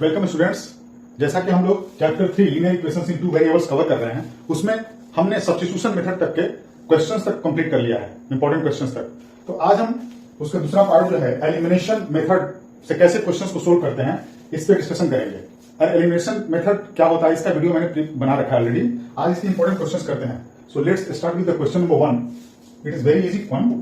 Welcome students. जैसा कि हम लोग चैप्टर 3 लीनियर इक्वेशंस इन टू वेरिएबल्स कवर कर रहे हैं, उसमें हमने सब्स्टिट्यूशन मेथड तक के क्वेश्चंस तक कंप्लीट कर लिया है, इंपॉर्टेंट क्वेश्चंस तक। तो आज हम उसका दूसरा पार्ट जो है एलिमिनेशन मेथड से कैसे क्वेश्चंस को सोल्व करते हैं, इस पे डिस्कशन करेंगे। और एलिमिनेशन मेथड क्या होता है इसका वीडियो मैंने बना रखा है ऑलरेडी। आज इसके इंपॉर्टेंट क्वेश्चंस करते हैं। सो let's start with the question number 1। It is very easy one.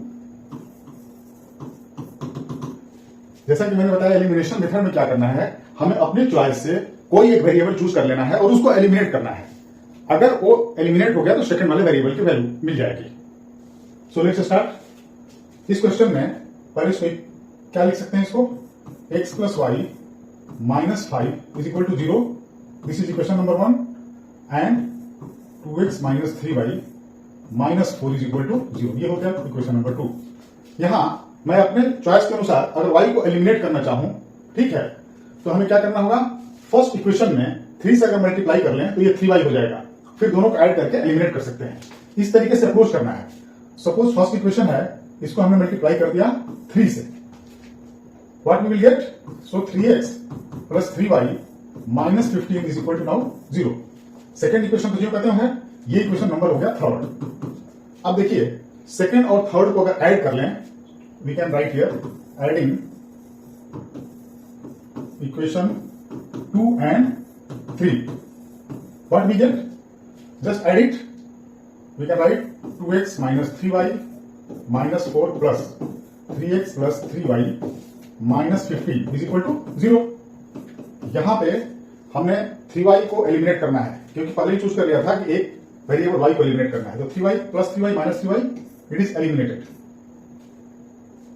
जैसा कि मैंने बताया, एलिमिनेशन मेथड में क्या करना है, हमें अपने चॉइस से कोई एक वेरिएबल चूज कर लेना है और उसको एलिमिनेट करना है। अगर वो एलिमिनेट हो गया तो सेकंड वाले वेरिएबल की वैल्यू मिल जाएगी। So let's start. इस क्वेश्चन में पहले इसको क्या लिख सकते हैं, इसको x plus y minus 5 is equal to 0। This is equation number 1। And 2x minus 3y minus 4 is equal to 0। ये हो गया इक्वेशन नंबर 2। यहां मैं अपने चॉइस के अनुसार अगर y को एलिमिनेट करना चाहूं, ठीक है, तो हमें क्या करना होगा, फर्स्ट इक्वेशन में 3 से अगर मल्टीप्लाई कर लें तो ये 3y हो जाएगा। फिर दोनों को ऐड करके एलिमिनेट कर सकते हैं। इस तरीके से अप्रोच करना है। सपोज फर्स्ट इक्वेशन है, इसको हमने मल्टीप्लाई कर दिया 3 से। What we will get, so 3x plus 3y minus 15 is equal to now 0। Second equation तो जो कहते हैं, ये इक्वेशन नंबर हो गया थर्ड। अब देखिए, सेकेंड और थर्ड को अगर ऐड कर लें, we can write here adding equation 2 and 3. What we get? Just add it. We can write 2x minus 3y minus 4 plus 3x plus 3y minus 15 is equal to 0. यहां पे हमने 3y को eliminate करना है, क्योंकि पहले ही चूज कर लिया था कि एक वेरिएबल y को एलिमिनेट करना है। तो 3y plus 3y minus 3y it is eliminated.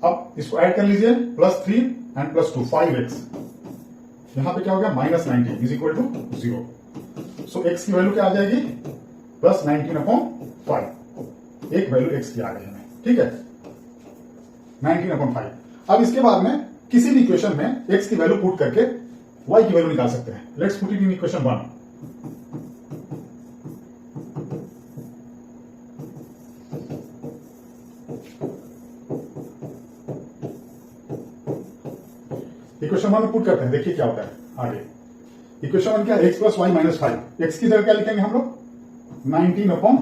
अब इसको ऐड कर लीजिए, प्लस 3 एंड प्लस 2 5x। यहां पे क्या हो गया, minus 19 is equal to 0। So x की वैल्यू क्या आ जाएगी, प्लस 19 अपॉन 5। एक वैल्यू x की आ गई हमें, ठीक है, 19 अपॉन 5। अब इसके बाद में किसी भी इक्वेशन में x की वैल्यू पुट करके y की वैल्यू निकाल सकते हैं। Let's put it in equation 1। Equation 1 में पुट करते हैं, देखिए क्या होता है आगे। इक्वेशन 1 क्या है, x plus y minus 5। X की जगह क्या लिखेंगे हम लोग, 19 upon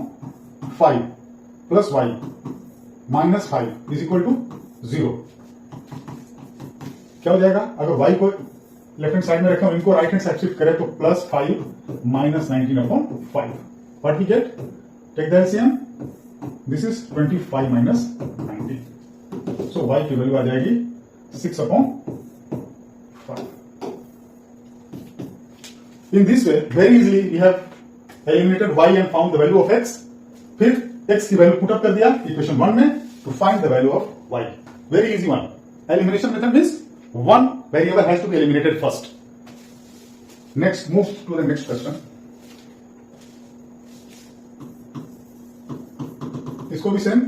5 plus y minus 5 is equal to 0। क्या हो जाएगा, अगर y को लेफ्ट हैंड साइड में रखें और इनको राइट हैंड साइड शिफ्ट करें तो plus 5 minus 19 upon 5। What we get, take the LCM, this is 25 minus 19। So y की वैल्यू आ जाएगी 6 upon 5। In this way, very easily we have eliminated y and found the value of x. फिर x की value put up कर दिया equation 1 में to find the value of y. Very easy one. Elimination method means one variable has to be eliminated first. Next, move to the next question. इसको भी same,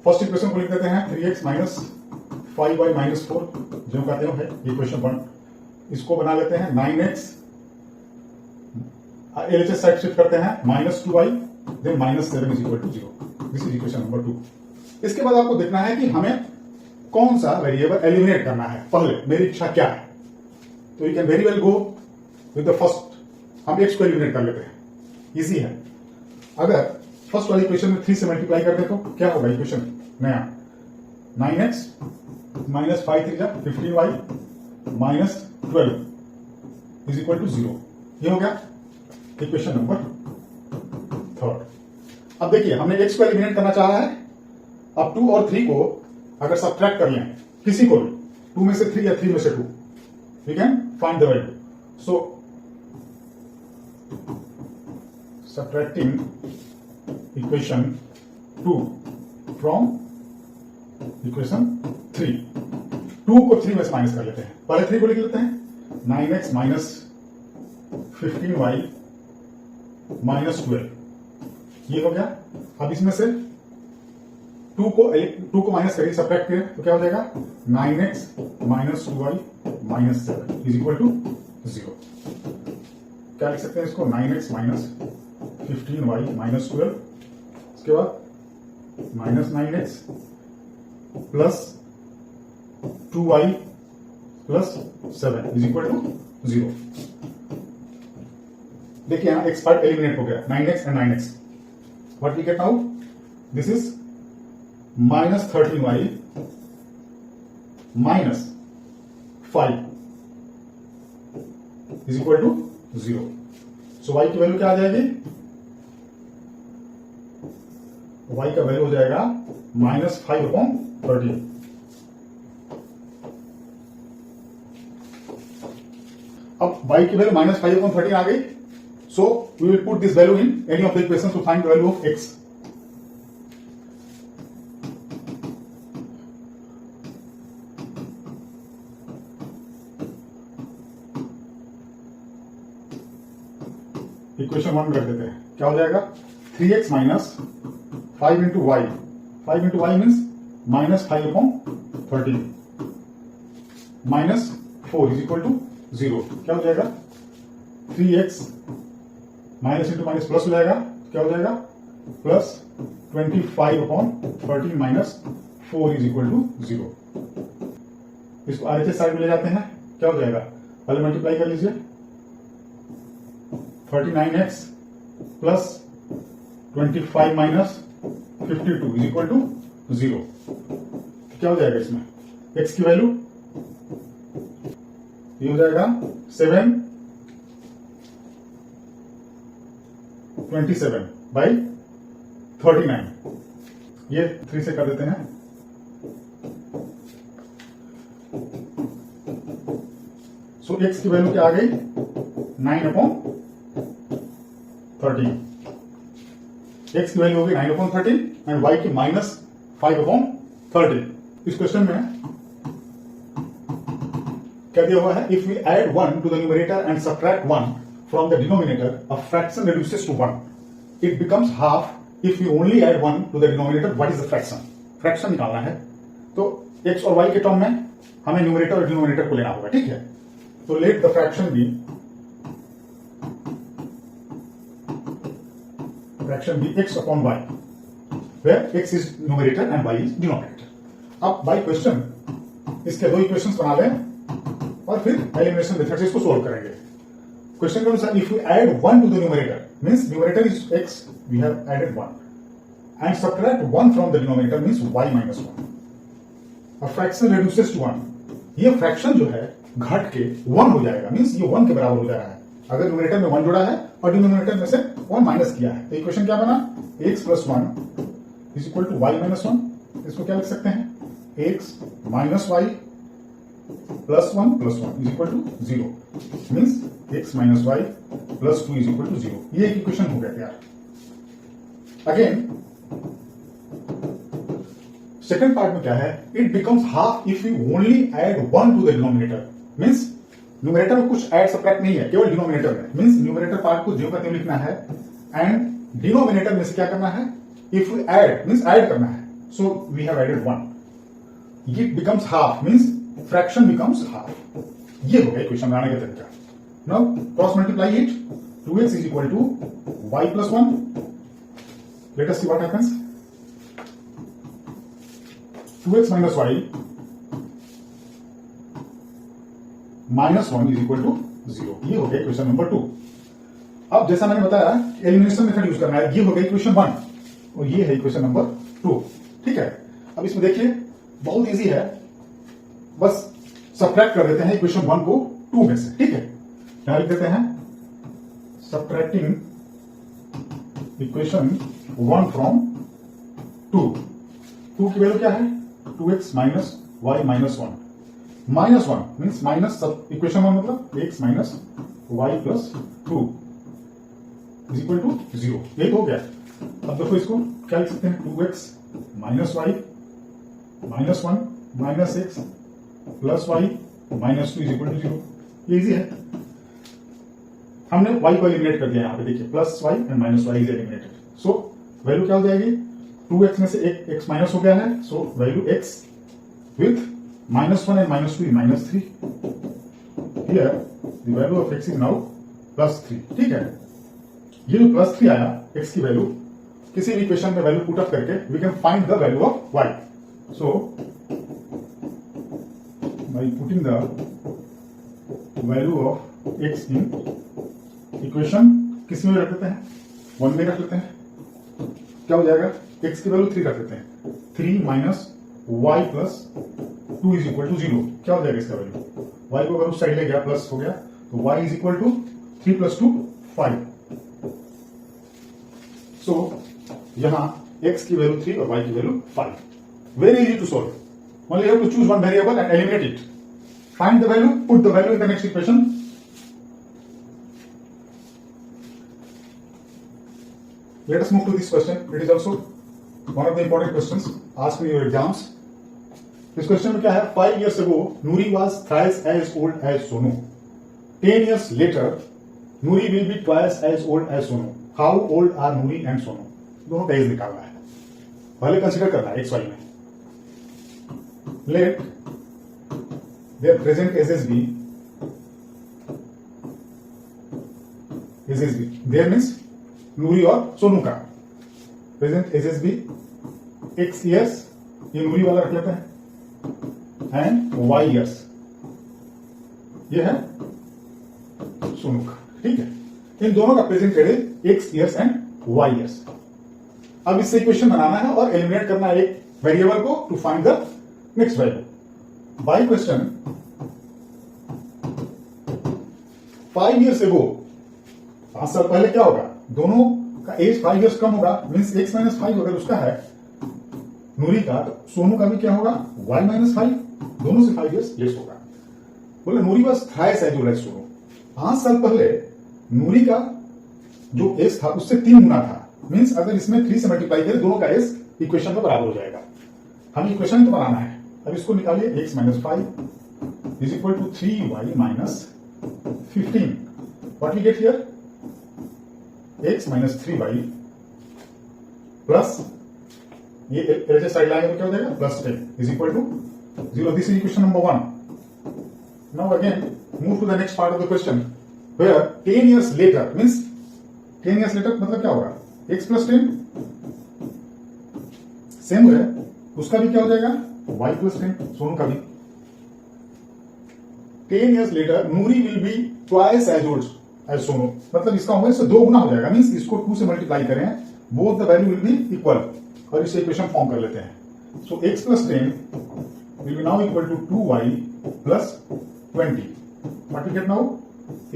first equation को लिख देते हैं 3x minus 5y minus 4 जो कहते हैं equation 1। इसको बना लेते हैं 9x, एलएचएस साइड शिफ्ट करते हैं, minus 2y then minus 7 is equal to 0। This is equation number 2। इसके बाद आपको देखना है कि हमें कौन सा वेरिएबल एलिमिनेट करना है। पहले मेरी इच्छा क्या है, तो you can very well go with the first. हम x को एलिमिनेट कर लेते हैं, इजी है। अगर फर्स्ट वाली इक्वेशन में 3 से मल्टीप्लाई कर दे तो क्या होगा, इक्वेशन नया 9x minus 5 3 15y minus 12 is equal to 0। ये हो गया इक्वेशन नंबर 3। अब देखिए, हमने x को एलिमिनेट करना चाहा है। अब 2 और 3 को अगर सब्ट्रैक्ट कर लें, किसी को भी 2 में से 3 या 3 में से 2, we can find the value. So subtracting equation 2 from equation 3, 2 को 3 में से माइनस कर लेते हैं। पहले 3 को लिख लेते हैं, 9x माइनस 15y माइनस 12। ये हो गया। अब इसमें से 2 को माइनस करिए, सब्ट्रैक्ट करिए तो क्या हो जाएगा, 9x minus 2y minus 7 is equal to 0। क्या लिख सकते हैं इसको, 9x माइनस 15y माइनस 12, इसके बाद minus 9x plus 2y plus 7 is equal to 0। देखिए यहां x पार्ट एलिमिनेट हो गया, 9x and 9x। What we get now, this is -13y -5 is equal to 0। So y की वैल्यू क्या आ जाएगी, y का वैल्यू हो जाएगा -5/13। अब y की वैल्यू -5/13 आ गई। So we will put this value in any of the equations to find the value of x। Equation 1 में रख देते हैं, क्या हो जाएगा 3x minus 5 into y, 5 into y means -5/13 -4 is equal to 0। क्या हो जाएगा 3x minus into minus plus हो जाएगा, क्या हो जाएगा प्लस 25/13 -4 इज इक्वल टू 0। इसको आरएचएस साइड में ले जाते हैं, क्या हो जाएगा, पहले मल्टीप्लाई कर लीजिए, 39x plus 25 minus 52 is equal to 0। क्या हो जाएगा इसमें, x की वैल्यू ये हो जाएगा 7/39, ये 3 से कर देते हैं, सो x की वैल्यू क्या आ गई 9/13। x की वैल्यू होगी 9/13 एंड y की -5/13। इस क्वेश्चन में क्या दिया हुआ है, if we add 1 to the numerator and subtract 1 from the denominator, a fraction reduces to 1, it becomes half if we only add 1 to the denominator. What is the fraction, fraction निकालना है तो x और y के term में हमें numerator और denominator को लेना होगा, ठीक है। तो let the fraction be x/y, where x is numerator and y is denominator। अब by question इसके दो इक्वेशंस बना लें और फिर एलिमिनेशन मेथड से इसको सोल्व करेंगे। क्वेश्चन के अनुसार if you add 1 to the numerator means numerator is x, we have added 1 and subtract 1 from the denominator means y -1। A fraction reduces to 1, ये फ्रैक्शन जो है घट के 1 हो जाएगा, मींस ये 1 के बराबर हो जा रहा है। अगर न्यूमरेटर में 1 जुड़ा है और डिनोमिनेटर में से 1 माइनस किया है, तो इक्वेशन क्या बना, x + 1 is equal to y - 1। इसको क्या लिख सकते हैं, x - y + 1 + 1 is equal to 0, means x - y + 2 is equal to 0। ये एक इक्वेशन हो गया यार। अगेन सेकंड पार्ट में क्या है, it becomes half if you only add 1 to the denominator, means numerator में कुछ ऐड सब्ट्रैक्ट नहीं है, केवल डिनोमिनेटर में, मींस न्यूमरेटर पार्ट को ज्यों का त्यों लिखना है एंड डिनोमिनेटर में से क्या करना है, if you add means add करना है, so we have added 1, it becomes half means fraction becomes half. ये हो गया इक्वेशन बनाने का तरीका। Now cross multiply it, 2x is equal to y + 1। Let us see what happens, 2x - y -1 is equal to 0। ये हो गया equation number 2। अब जैसा मैंने बताया एलिमिनेशन मेथड यूज करना है, ये हो गया इक्वेशन 1 और ये है इक्वेशन नंबर 2, ठीक है। अब इसमें देखिए बहुत इजी है, बस सब्ट्रैक्ट कर देते हैं इक्वेशन 1 को 2 में से, ठीक है। यहां लिख देते हैं सब्ट्रैक्टिंग इक्वेशन 1 फ्रॉम 2 की वैल्यू क्या है, 2x - y - 1 -1 मीन्स माइनस सब इक्वेशन 1 मतलब x - y + 2 is equal to 0। यही तो हो गया। अब देखो इसको क्या लिख सकते हैं, 2x - y - 1 - x + y - 2 is equal to 0। ये इजी है। हमने y को एलिमिनेट कर दिया, यहां पे देखिए +y and -y is eliminated, so value क्या हो जाएगी, 2x में से एक x माइनस हो गया है, so value x with -1 and -2 is -3। Here the value of x is now +3, ठीक है। ये जो +3 आया x की वैल्यू, किसी भी इक्वेशन में वैल्यू पुट अप करके we can find the value of y। So by putting the value of x in equation किस में रख लेते हैं, 1 में रख लेते हैं, क्या हो जाएगा, एक्स की वैल्यू 3 रख लेते हैं, 3 minus y plus 2 is equal to 0, क्या हो जाएगा इसका वैल्यू, वाई को अगर उस साइड ले गया प्लस हो गया तो y is equal to 3 plus 2 5। सो यहां x की वैल्यू 3 और y की वैल्यू 5, very easy to solve, only you have to choose one variable and eliminate it, find the value, put the value in the next equation. Let us move to this question, it is also one of the important questions asked in your exams. इस question में क्या है, 5 years ago Nuri was thrice as old as Sonu, 10 years later Nuri will be twice as old as Sonu, how old are Nuri and Sonu, दोनों का as निकालना है, पहले consider करना है एक्स वाई में, let their present ages be, there means Nuri और सोनू का प्रेजेंट एजेस भी x years, ये नूरी वाला रख लेते हैं, एंड y years, ये है सोनू का, ठीक है, इन दोनों का present age x years and y years। अब इससे इक्वेशन बनाना है और एलिमिनेट करना है एक वेरिएबल को to find the next value. By question 5 years ago, 5 साल पहले क्या होगा, दोनों का एज 5 years कम होगा, मीन्स x माइनस 5 अगर उसका है नूरी का, तो सोनू का भी क्या होगा, y माइनस 5, दोनों से 5 years लेस होगा। बोले नूरी बस thrice as old as Sonu, 5 साल पहले नूरी का जो एज था उससे 3 गुना था, मीन्स अगर इसमें 3 से मल्टीप्लाई करें दोनों का एज इक्वेशन में बराबर हो जाएगा। हमें इक्वेशन तो बनाना है, अब इसको निकालिए, x minus 5 is equal to 3y minus 15, what we get here, x minus 3y plus ये एलएचए साइड लाएंगे तो क्या हो जाएगा, plus 10 is equal to 0। This is equation number 1। Now again move to the next part of the question, where 10 years later means 10 years later मतलब क्या होगा, x plus 10 same है, उसका भी क्या हो जाएगा, y प्लस 10, सोनू का भी। 10 years later Noori will be twice as old as Sonu, मतलब इसका होगा इससे 2 गुना हो जाएगा, मीन्स इसको 2 से मल्टीप्लाई करें, both the value will be equal, और इसे इक्वेशन फॉर्म कर लेते हैं। So x plus 10 will be now equal to 2y plus 20, what we get now,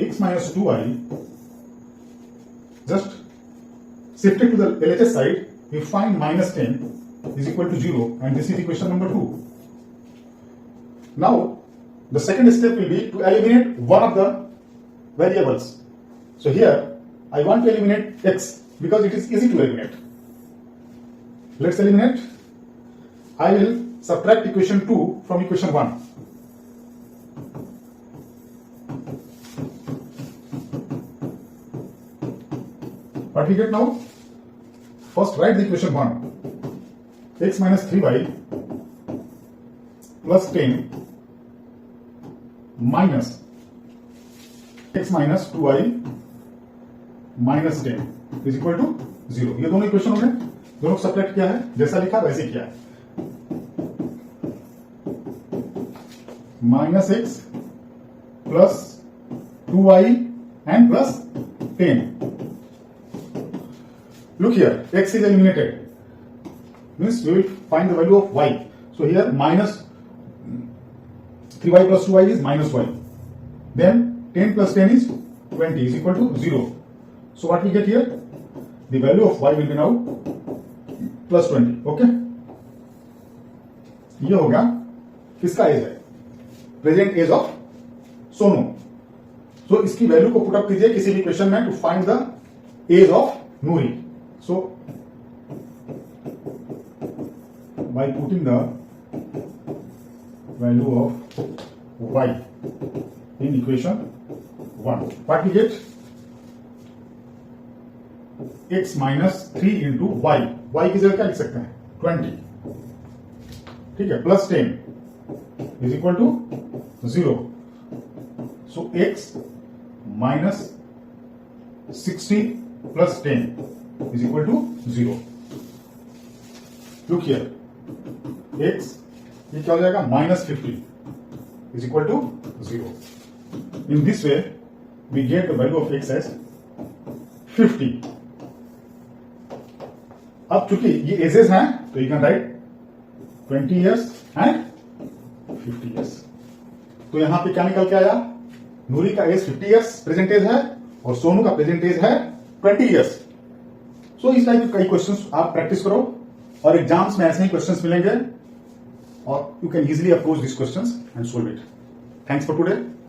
x minus 2y, just shifted to the LHS side, we find minus 10 is equal to 0, and this is equation number 2. Now, the second step will be to eliminate one of the variables. So here, I want to eliminate x because it is easy to eliminate. Let's eliminate. I will subtract equation 2 from equation 1. What we get now? First write the equation 1, x minus 3y plus 10 minus x minus 2y minus 10 is equal to 0। ये दोनों equation हो गए, दोनों को subtract किया है, जैसा लिखा वैसे किया है, minus x plus 2y and plus 10। Look here, x is eliminated, means we will find the value of y. So here minus 3y plus 2y is minus y. Then 10 plus 10 is 20 is equal to 0. So what we get here? The value of y will be now plus 20. Okay? ये होगा किसका as है, present as of Sonu. सो इसकी value को put up कीजिए किसी भी equation में to find the age of Noori. So, by putting the value of y in equation 1, what we get? X minus 3 into y, y की जगह क्या लिख सकते हैं, 20, ठीक है, plus 10 is equal to 0. So x minus 60 plus 10 is equal to 0. Look here, x ये क्या हो जाएगा, minus 50 is equal to 0. In this way we get the value of x as 50. अब चूंकि ये एजेस हैं तो you can write 20 years and 50 years. तो यहां पे क्या निकल के आया? नूरी का एज 50 years प्रेजेंट एज है और सोनू का प्रेजेंट एज है 20 years. सो इस टाइप के कई क्वेश्चंस आप प्रैक्टिस करो और एग्जाम्स में ऐसे ही क्वेश्चंस मिलेंगे और you can easily approach this questions and solve it. Thanks for today.